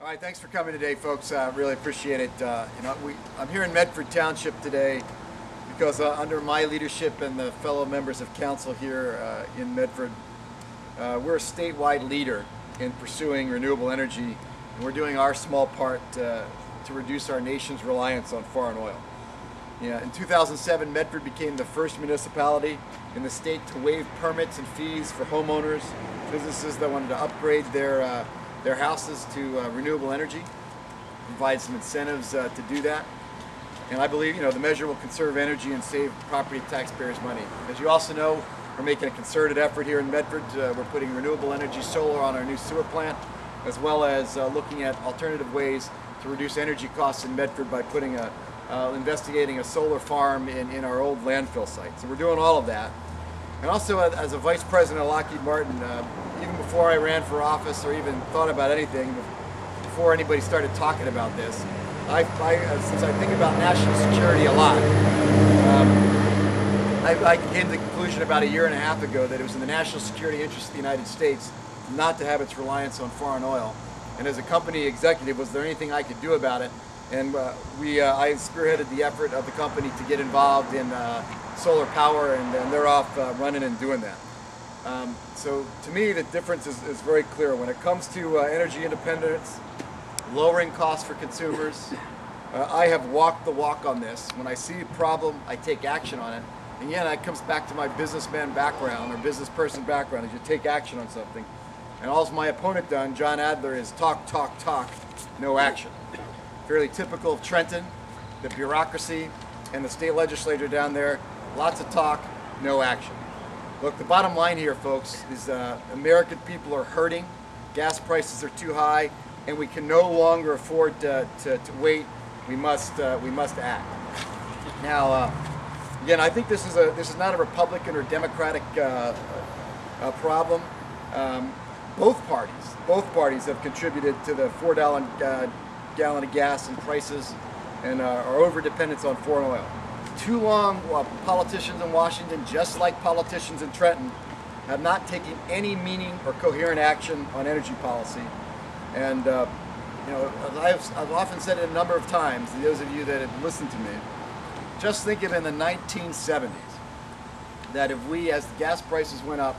All right, thanks for coming today, folks. Really appreciate it. I'm here in Medford Township today because under my leadership and the fellow members of council here in Medford, we're a statewide leader in pursuing renewable energy, and we're doing our small part to reduce our nation's reliance on foreign oil. In 2007, Medford became the first municipality in the state to waive permits and fees for homeowners, businesses that wanted to upgrade their houses to renewable energy, provide some incentives to do that. And I believe the measure will conserve energy and save property taxpayers money. As you also know, we're making a concerted effort here in Medford. We're putting renewable energy solar on our new sewer plant, as well as looking at alternative ways to reduce energy costs in Medford by putting investigating a solar farm in our old landfill site. So we're doing all of that. And also, as a vice president of Lockheed Martin, even before I ran for office or even thought about anything, before anybody started talking about this, since I think about national security a lot, I came to the conclusion about a year and a half ago that it was in the national security interest of the United States not to have its reliance on foreign oil. And as a company executive, was there anything I could do about it? And I spearheaded the effort of the company to get involved in solar power, and they're off running and doing that. So to me, the difference is very clear. When it comes to energy independence, lowering costs for consumers, I have walked the walk on this. When I see a problem, I take action on it. And again, that comes back to my businessman background or business person background, is you take action on something. And all's my opponent done, John Adler, is talk, talk, talk, no action. Fairly typical of Trenton, the bureaucracy, and the state legislature down there. Lots of talk, no action. Look, the bottom line here, folks, is American people are hurting. Gas prices are too high, and we can no longer afford to wait. We must act. Now, again, I think this is not a Republican or Democratic problem. Both parties have contributed to the $4 gallon of gas and prices, and our over-dependence on foreign oil. Too long, politicians in Washington, just like politicians in Trenton, have not taken any meaning or coherent action on energy policy. And I've often said it a number of times, to those of you that have listened to me, just think of in the 1970s, that if we, as the gas prices went up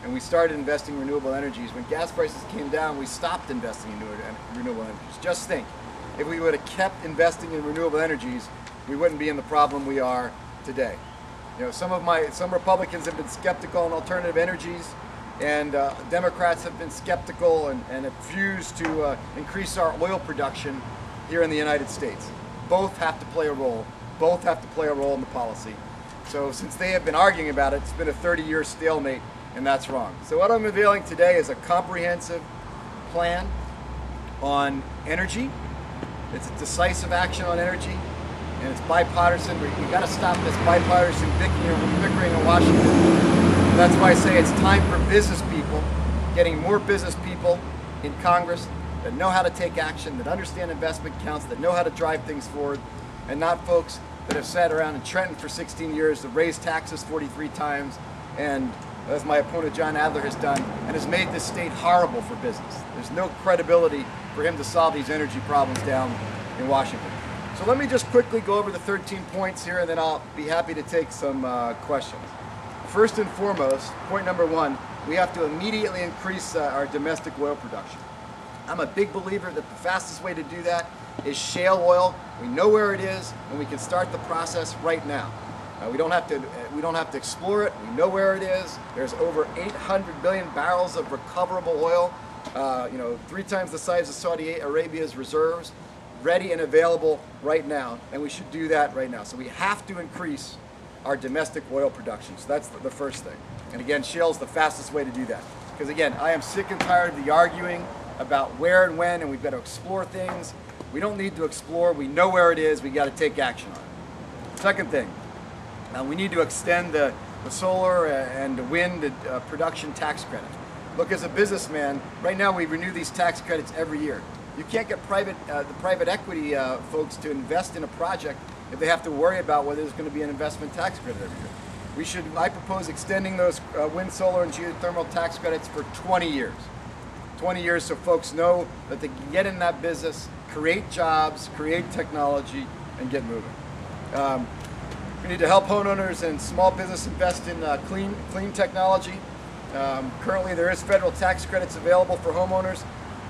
and we started investing in renewable energies, when gas prices came down, we stopped investing in renewable energies. Just think, if we would have kept investing in renewable energies, we wouldn't be in the problem we are today. Some Republicans have been skeptical on alternative energies, and Democrats have been skeptical and have refused to increase our oil production here in the United States. Both have to play a role. Both have to play a role in the policy. So since they have been arguing about it, it's been a 30-year stalemate, and that's wrong. So what I'm unveiling today is a comprehensive plan on energy. It's a decisive action on energy, and it's bipartisan. We've got to stop this bipartisan bickering in Washington. That's why I say it's time for business people, getting more business people in Congress that know how to take action, that understand investment counts, that know how to drive things forward, and not folks that have sat around in Trenton for 16 years, that raised taxes 43 times, and as my opponent John Adler has done, and has made this state horrible for business. There's no credibility for him to solve these energy problems down in Washington. So let me just quickly go over the 13 points here, and then I'll be happy to take some questions. First and foremost, point number one, we have to immediately increase our domestic oil production. I'm a big believer that the fastest way to do that is shale oil. We know where it is, and we can start the process right now. We don't have to explore it. We know where it is. There's over 800 billion barrels of recoverable oil, 3 times the size of Saudi Arabia's reserves, ready and available right now, and we should do that right now. So we have to increase our domestic oil production. So that's the first thing. And again, shale's the fastest way to do that. Because again, I am sick and tired of the arguing about where and when, and we've got to explore things. We don't need to explore. We know where it is. We got to take action on it. Second thing, we need to extend the solar and the wind production tax credits. Look, as a businessman, right now we renew these tax credits every year. You can't get the private equity folks to invest in a project if they have to worry about whether there's going to be an investment tax credit every year. I propose extending those wind, solar, and geothermal tax credits for 20 years. 20 years so folks know that they can get in that business, create jobs, create technology, and get moving. We need to help homeowners and small business invest in clean technology. Currently there is federal tax credits available for homeowners,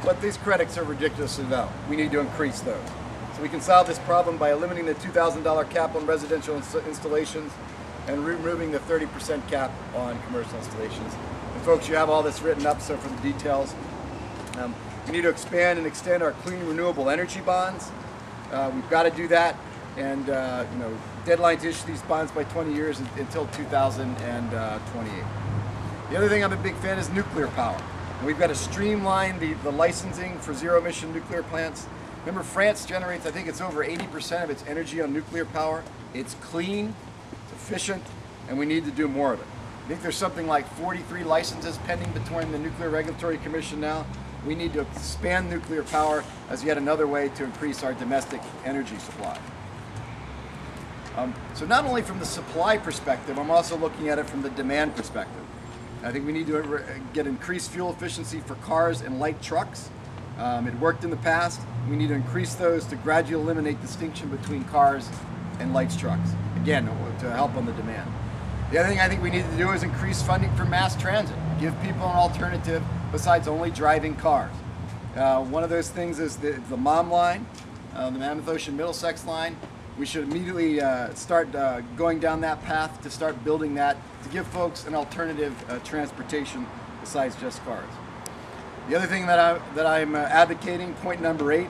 but these credits are ridiculously low. We need to increase those. So we can solve this problem by eliminating the $2,000 cap on residential installations and removing the 30% cap on commercial installations. And folks, you have all this written up, so for the details. We need to expand and extend our clean renewable energy bonds. We've got to do that, and deadline to issue these bonds by 20 years until 2028. The other thing I'm a big fan is nuclear power. And we've got to streamline the licensing for zero-emission nuclear plants. Remember, France generates, I think it's over 80% of its energy on nuclear power. It's clean, it's efficient, and we need to do more of it. I think there's something like 43 licenses pending between the Nuclear Regulatory Commission now. We need to expand nuclear power as yet another way to increase our domestic energy supply. So not only from the supply perspective, I'm also looking at it from the demand perspective. I think we need to get increased fuel efficiency for cars and light trucks. It worked in the past. We need to increase those to gradually eliminate distinction between cars and light trucks. Again, to help on the demand. The other thing I think we need to do is increase funding for mass transit. Give people an alternative besides only driving cars. One of those things is the MOM line, the Mammoth Ocean Middlesex line. We should immediately start going down that path to start building that to give folks an alternative transportation besides just cars. The other thing that I'm advocating, point number 8,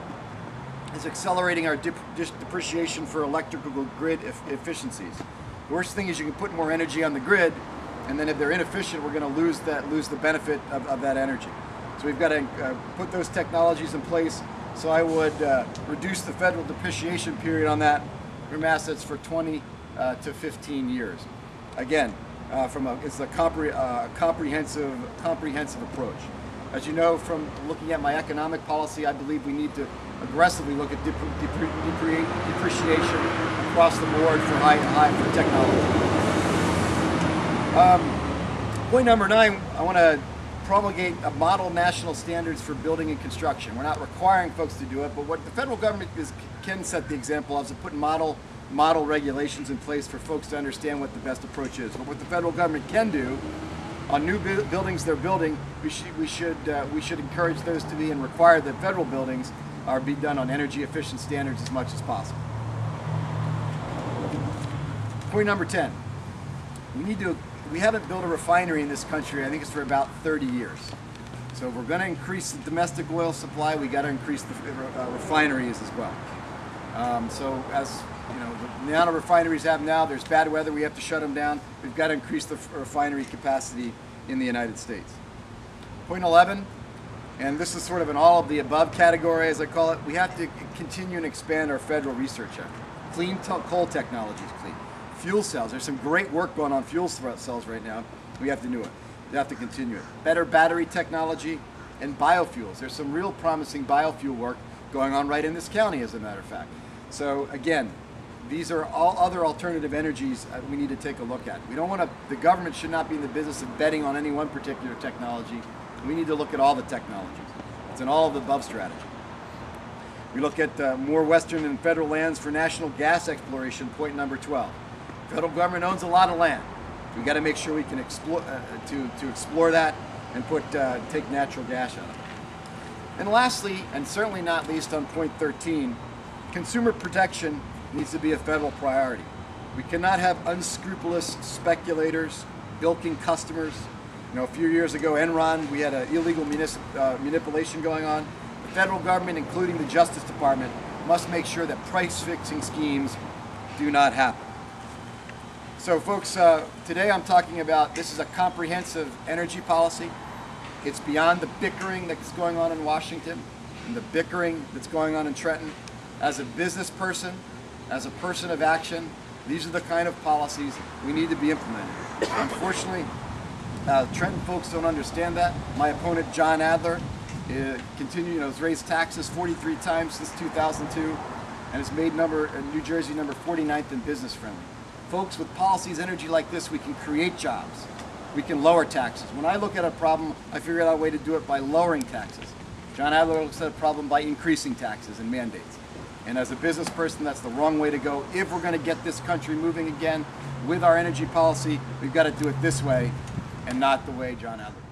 is accelerating our depreciation for electrical grid efficiencies. The worst thing is you can put more energy on the grid, and then if they're inefficient, we're going to lose the benefit of that energy. So we've got to put those technologies in place. So I would reduce the federal depreciation period on that from assets for 20 to 15 years. Again, it's a comprehensive approach. As you know from looking at my economic policy, I believe we need to aggressively look at depreciation across the board for technology. Point number 9, I want to promulgate a model national standards for building and construction. We're not requiring folks to do it, but what the federal government can set the example of is to put model regulations in place for folks to understand what the best approach is. But what the federal government can do on new buildings they're building, we should encourage those to be and require that federal buildings be done on energy efficient standards as much as possible. Point number 10. We haven't built a refinery in this country, I think it's for about 30 years. So if we're going to increase the domestic oil supply, we got to increase the refineries as well. So as you know, the amount of refineries have now, there's bad weather, we have to shut them down. We've got to increase the refinery capacity in the United States. Point 11, and this is sort of an all of the above category as I call it, we have to continue and expand our federal research effort. Clean coal technology is clean. Fuel cells, there's some great work going on fuel cells right now. We have to do it. We have to continue it. Better battery technology and biofuels. There's some real promising biofuel work going on right in this county, as a matter of fact. So again, these are all other alternative energies we need to take a look at. We don't want to, the government should not be in the business of betting on any one particular technology. We need to look at all the technologies. It's an all of the above strategy. We look at more Western and federal lands for national gas exploration, point number 12. Federal government owns a lot of land. We got to make sure we can explore that and take natural gas out of it. And lastly, and certainly not least on point 13, consumer protection needs to be a federal priority. We cannot have unscrupulous speculators bilking customers. You know, a few years ago, Enron, we had an illegal manipulation going on. The federal government, including the Justice Department, must make sure that price-fixing schemes do not happen. So folks, today I'm talking about, this is a comprehensive energy policy. It's beyond the bickering that's going on in Washington and the bickering that's going on in Trenton. As a business person, as a person of action, these are the kind of policies we need to be implementing. Unfortunately, Trenton folks don't understand that. My opponent, John Adler, has raised taxes 43 times since 2002 and has made New Jersey number 49th in business friendly. Folks, with policies, energy like this, we can create jobs. we can lower taxes. When I look at a problem, I figure out a way to do it by lowering taxes. John Adler looks at a problem by increasing taxes and mandates. And as a business person, that's the wrong way to go. If we're going to get this country moving again with our energy policy, we've got to do it this way and not the way John Adler